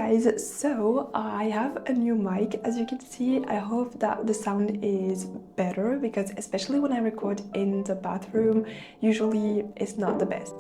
guys, so I have a new mic. As you can see, I hope that the sound is better because especially when I record in the bathroom, usually it's not the best.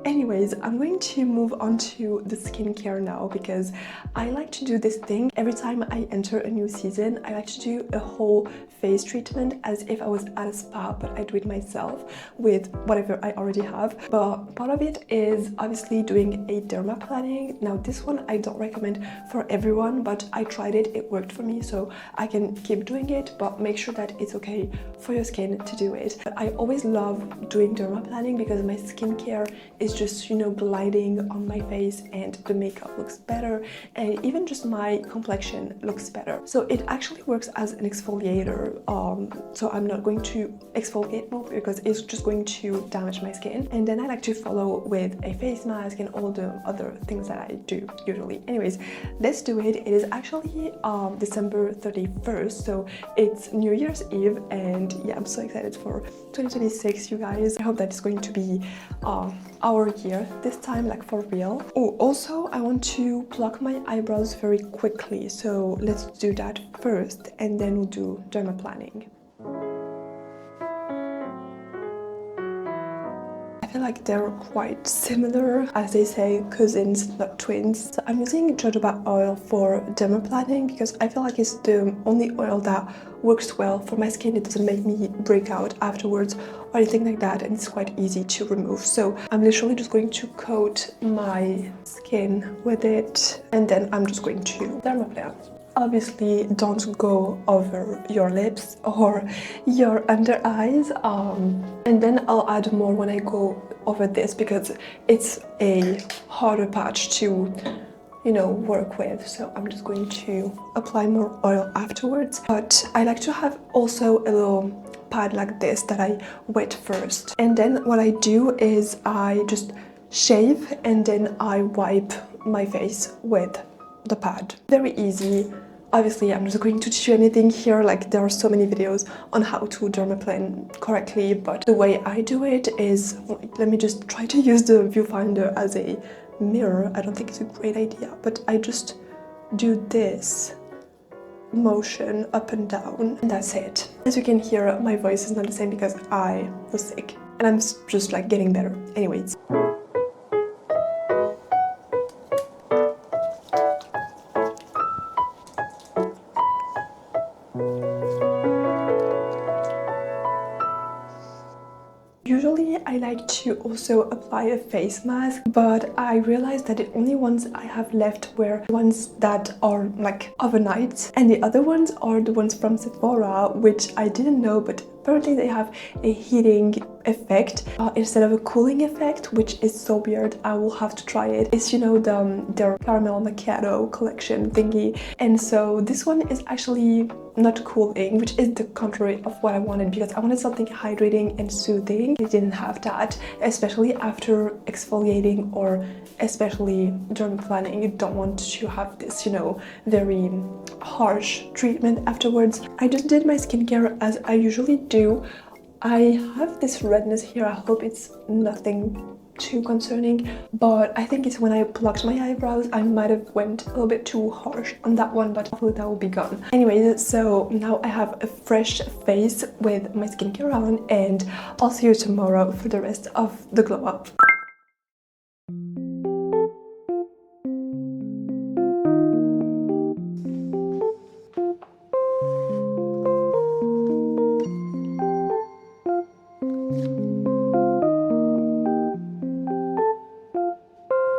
Anyways, I'm going to move on to the skincare now because I like to do this thing every time I enter a new season. I like to do a whole face treatment as if I was at a spa, but I do it myself with whatever I already have. But part of it is obviously doing a dermaplaning. Now this one I don't recommend for everyone, but I tried it, it worked for me, so I can keep doing it, but make sure that it's okay for your skin to do it. But I always love doing dermaplaning because my skincare is just, you know, gliding on my face and the makeup looks better and even just my complexion looks better. So it actually works as an exfoliator, so I'm not going to exfoliate more because it's just going to damage my skin. And then I like to follow with a face mask and all the other things that I do usually. Anyways, let's do it. It is actually December 31st, so it's New Year's Eve, and yeah, I'm so excited for 2026, you guys. I hope that it's going to be our year this time, like for real. Oh, also I want to pluck my eyebrows very quickly, so let's do that first and then we'll do dermaplaning. I feel like they're quite similar, as they say, cousins, not twins. So I'm using jojoba oil for dermaplaning because I feel like it's the only oil that works well for my skin. It doesn't make me break out afterwards or anything like that, and it's quite easy to remove. So I'm literally just going to coat my skin with it and then I'm just going to dermaplane. Obviously, don't go over your lips or your under eyes, and then I'll add more when I go over this because it's a harder patch to, you know, work with. So I'm just going to apply more oil afterwards. But I like to have also a little pad like this that I wet first, and then what I do is I just shave and then I wipe my face with the pad. Very easy. Obviously, I'm not going to teach you anything here, like there are so many videos on how to dermaplane correctly, but the way I do it is, let me just try to use the viewfinder as a mirror. I don't think it's a great idea, but I just do this motion up and down and that's it. As you can hear, my voice is not the same because I was sick and I'm just like getting better. Anyways. Usually I like to also apply a face mask, but I realized that the only ones I have left were ones that are like overnight, and the other ones are the ones from Sephora, which I didn't know, but apparently they have a heating effect instead of a cooling effect, which is so weird. I will have to try it. It's, you know, their caramel macchiato collection thingy, and so this one is actually not cooling, which is the contrary of what I wanted because I wanted something hydrating and soothing. It didn't have that, especially after exfoliating or especially dermaplaning. You don't want to have this, you know, very harsh treatment afterwards. I just did my skincare as I usually do. I have this redness here. I hope it's nothing too concerning, but I think it's when I plucked my eyebrows. I might have went a little bit too harsh on that one, but hopefully that will be gone. Anyways, so now I have a fresh face with my skincare on, and I'll see you tomorrow for the rest of the glow up.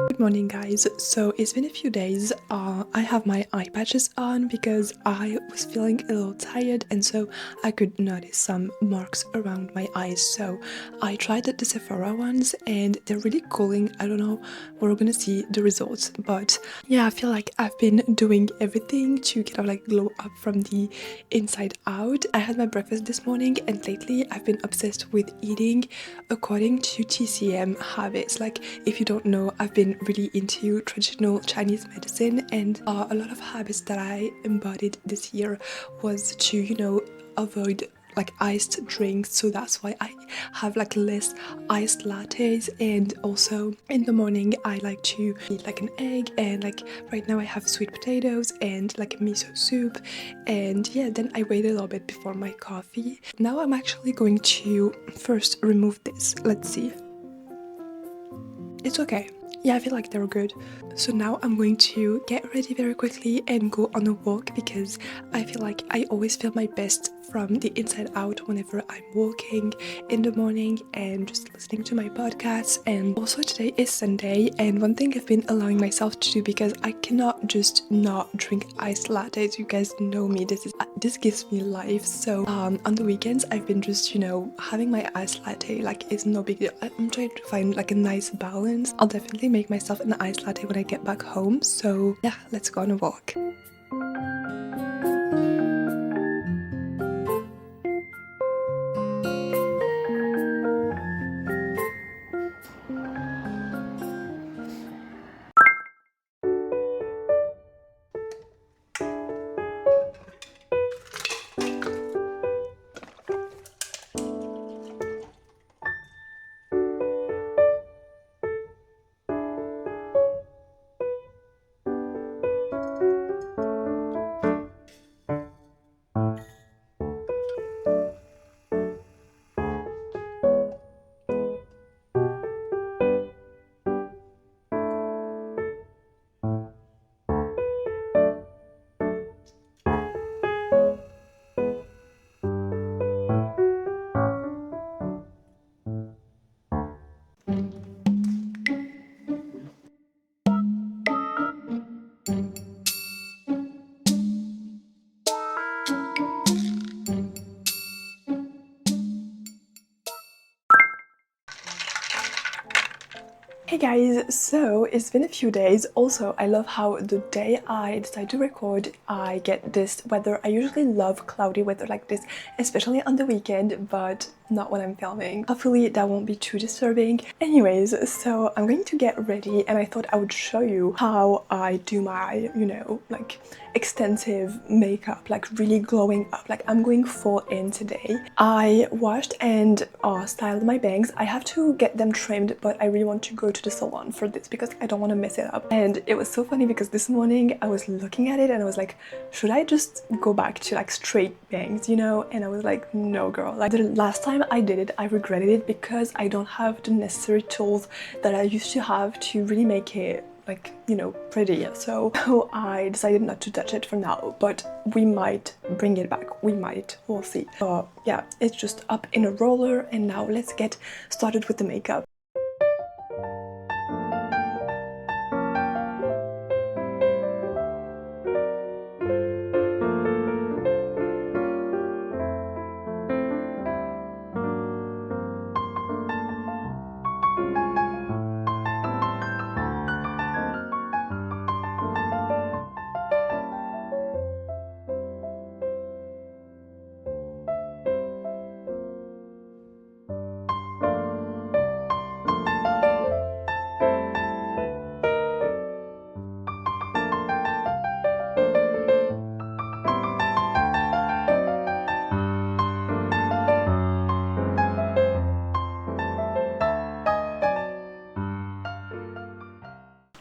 Good morning, guys. So it's been a few days. I have my eye patches on because I was feeling a little tired, and so I could notice some marks around my eyes. So I tried the Sephora ones and they're really cooling. I don't know, we're gonna see the results, but yeah, I feel like I've been doing everything to kind of like glow up from the inside out. I had my breakfast this morning, and lately I've been obsessed with eating according to TCM habits. Like, if you don't know, I've been really into traditional Chinese medicine, and a lot of habits that I embodied this year was to, you know, avoid like iced drinks, so that's why I have like less iced lattes. And also in the morning I like to eat like an egg, and like right now I have sweet potatoes and like a miso soup. And yeah, then I wait a little bit before my coffee. Now I'm actually going to first remove this. Let's see. It's okay. Yeah, I feel like they're good. So now I'm going to get ready very quickly and go on a walk, because I feel like I always feel my best from the inside out whenever I'm walking in the morning and just listening to my podcasts. And also today is Sunday, and one thing I've been allowing myself to do, because I cannot just not drink iced lattes. You guys know me, this gives me life. So on the weekends I've been just, you know, having my iced latte. Like, it's no big deal. I'm trying to find like a nice balance. I'll definitely make myself an iced latte when I get back home. So yeah, let's go on a walk. Hey guys, so it's been a few days. Also, I love how the day I decide to record, I get this weather. I usually love cloudy weather like this, especially on the weekend, but not when I'm filming. Hopefully that won't be too disturbing. Anyways, so I'm going to get ready, and I thought I would show you how I do my, you know, like extensive makeup, like really glowing up. Like, I'm going full in today. I washed and styled my bangs. I have to get them trimmed, but I really want to go to the salon for this because I don't want to mess it up. And it was so funny because this morning I was looking at it and I was like, should I just go back to like straight bangs, you know? And I was like, no girl. Like, the last time I did it, I regretted it because I don't have the necessary tools that I used to have to really make it, like, you know, pretty. So I decided not to touch it for now, but we might bring it back. We might, we'll see. Yeah, it's just up in a roller, and now let's get started with the makeup.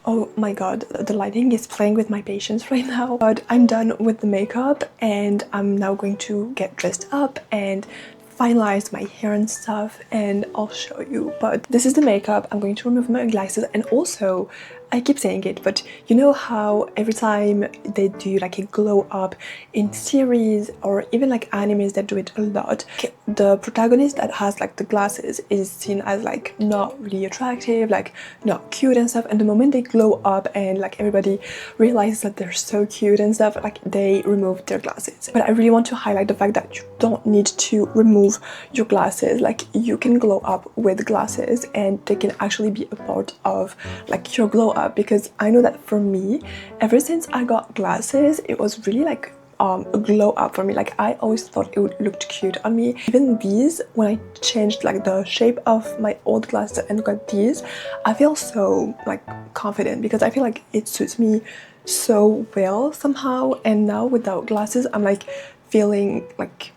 Oh my god, the lighting is playing with my patience right now. But I'm done with the makeup, and I'm now going to get dressed up and finalize my hair and stuff, and I'll show you. But this is the makeup. I'm going to remove my glasses, and also I keep saying it, but you know how every time they do like a glow up in series or even like animes that do it a lot, the protagonist that has like the glasses is seen as like not really attractive, like not cute and stuff, and the moment they glow up and like everybody realizes that they're so cute and stuff, like they remove their glasses. But I really want to highlight the fact that you don't need to remove your glasses. Like, you can glow up with glasses and they can actually be a part of like your glow up, because I know that for me, ever since I got glasses, it was really like a glow up for me. Like, I always thought it would look cute on me. Even these, when I changed like the shape of my old glasses and got these, I feel so like confident because I feel like it suits me so well somehow. And now without glasses, I'm like feeling like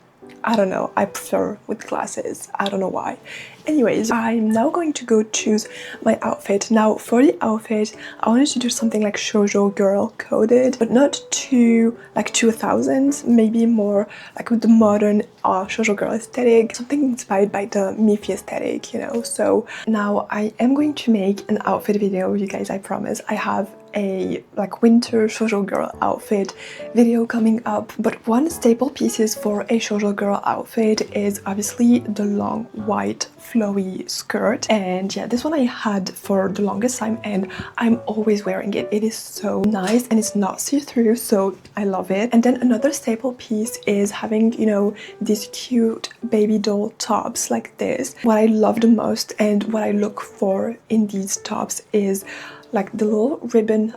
I don't know, I prefer with glasses. I don't know why. Anyways, I'm now going to go choose my outfit. Now for the outfit, I wanted to do something like shoujo girl coded, but not too like 2000s, maybe more like with the modern shoujo girl aesthetic, something inspired by the Miffy aesthetic, you know. So now I am going to make an outfit video, you guys, I promise. I have a like winter shoujo girl outfit video coming up, but one staple pieces for a shoujo girl outfit is obviously the long white flowy skirt, and yeah, this one I had for the longest time and I'm always wearing it. It is so nice and it's not see-through, so I love it. And then another staple piece is having, you know, these cute baby doll tops like this. What I love the most and what I look for in these tops is like the little ribbon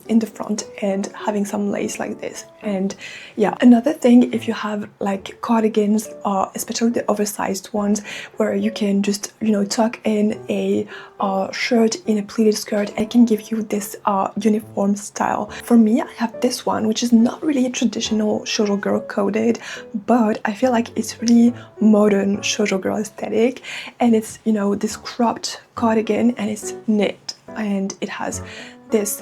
in the front and having some lace like this. And yeah, another thing, if you have like cardigans, especially the oversized ones, where you can just, you know, tuck in a shirt in a pleated skirt, it can give you this uniform style. For me, I have this one, which is not really a traditional shoujo girl coded, but I feel like it's really modern shoujo girl aesthetic, and it's, you know, this cropped cardigan and it's knit and it has this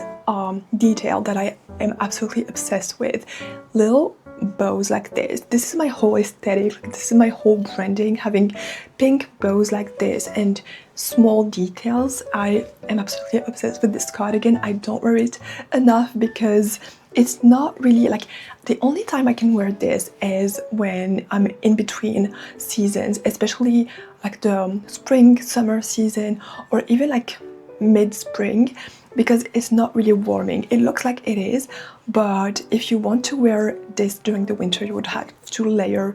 detail that I am absolutely obsessed with. Little bows like this. This is my whole aesthetic, like, this is my whole branding, having pink bows like this and small details. I am absolutely obsessed with this cardigan. I don't wear it enough because it's not really like, the only time I can wear this is when I'm in between seasons, especially like the spring summer season or even like mid-spring, because it's not really warming. It looks like it is, but if you want to wear this during the winter, you would have to layer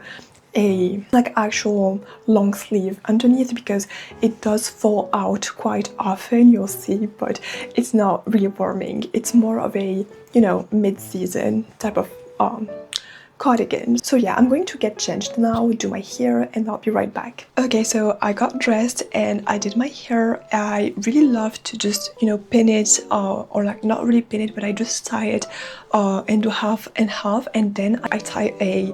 a like actual long sleeve underneath, because it does fall out quite often, you'll see, but it's not really warming. It's more of a, you know, mid-season type of cardigan. So yeah, I'm going to get changed now, do my hair, and I'll be right back. Okay, so I got dressed and I did my hair. I really love to just, you know, pin it or like not really pin it, but I just tie it and do half and half, and then I tie a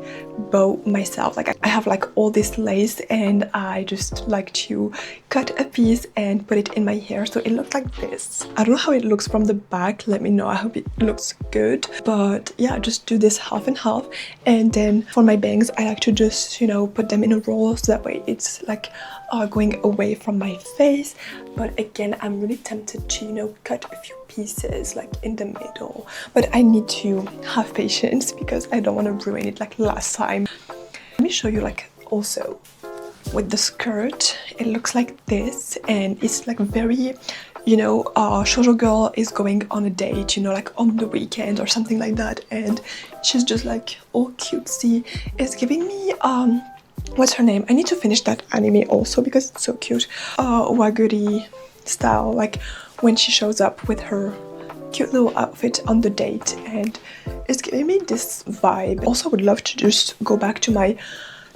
bow myself. Like I have like all this lace and I just like to cut a piece and put it in my hair so it looks like this. I don't know how it looks from the back, let me know. I hope it looks good, but yeah, just do this half and half. And then for my bangs, I like to just, you know, put them in a roll so that way it's like going away from my face. But again, I'm really tempted to, you know, cut a few pieces like in the middle, but I need to have patience because I don't want to ruin it like last time. Let me show you like also with the skirt. It looks like this and it's like very, you know, shoujo girl is going on a date, you know, like on the weekend or something like that, and she's just like all cutesy. It's giving me what's her name? I need to finish that anime also because it's so cute. Waguri style, like when she shows up with her cute little outfit on the date, and it's giving me this vibe. Also, I would love to just go back to my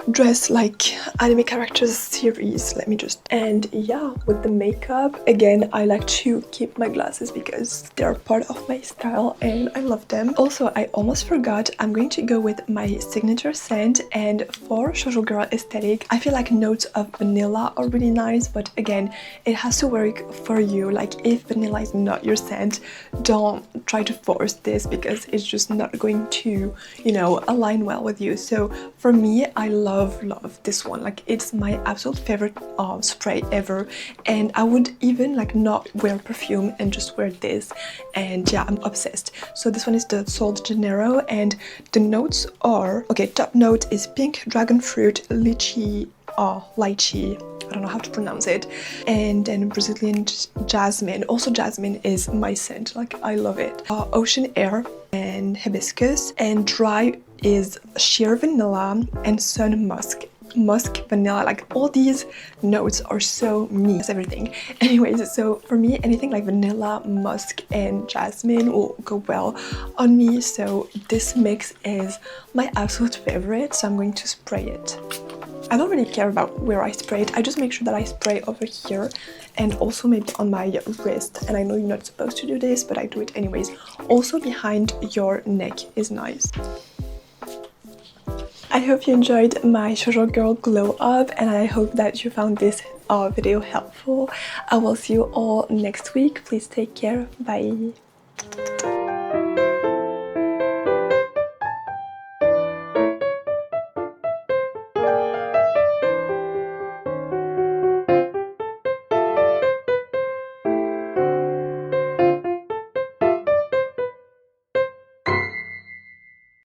dress like anime characters series. Let me just, and yeah, with the makeup again, I like to keep my glasses because they're part of my style and I love them. Also, I almost forgot, I'm going to go with my signature scent, and for shoujo girl aesthetic, I feel like notes of vanilla are really nice, but again, it has to work for you. Like if vanilla is not your scent, don't try to force this because it's just not going to, you know, align well with you. So for me, I love this one. Like it's my absolute favorite spray ever, and I would even like not wear perfume and just wear this, and yeah, I'm obsessed. So this one is the Sol de Janeiro, and the notes are, okay, top note is pink, dragon fruit, lychee, I don't know how to pronounce it, and then Brazilian jasmine. Also jasmine is my scent, like I love it. Ocean air and hibiscus, and dry is sheer vanilla and sun musk vanilla. Like all these notes are so me, that's everything. Anyways, so for me, anything like vanilla, musk, and jasmine will go well on me, so this mix is my absolute favorite, so I'm going to spray it. I don't really care about where I spray it, I just make sure that I spray over here and also maybe on my wrist, and I know you're not supposed to do this, but I do it anyways. Also behind your neck is nice. I hope you enjoyed my Shoujo Girl Glow Up, and I hope that you found this video helpful. I will see you all next week. Please take care. Bye.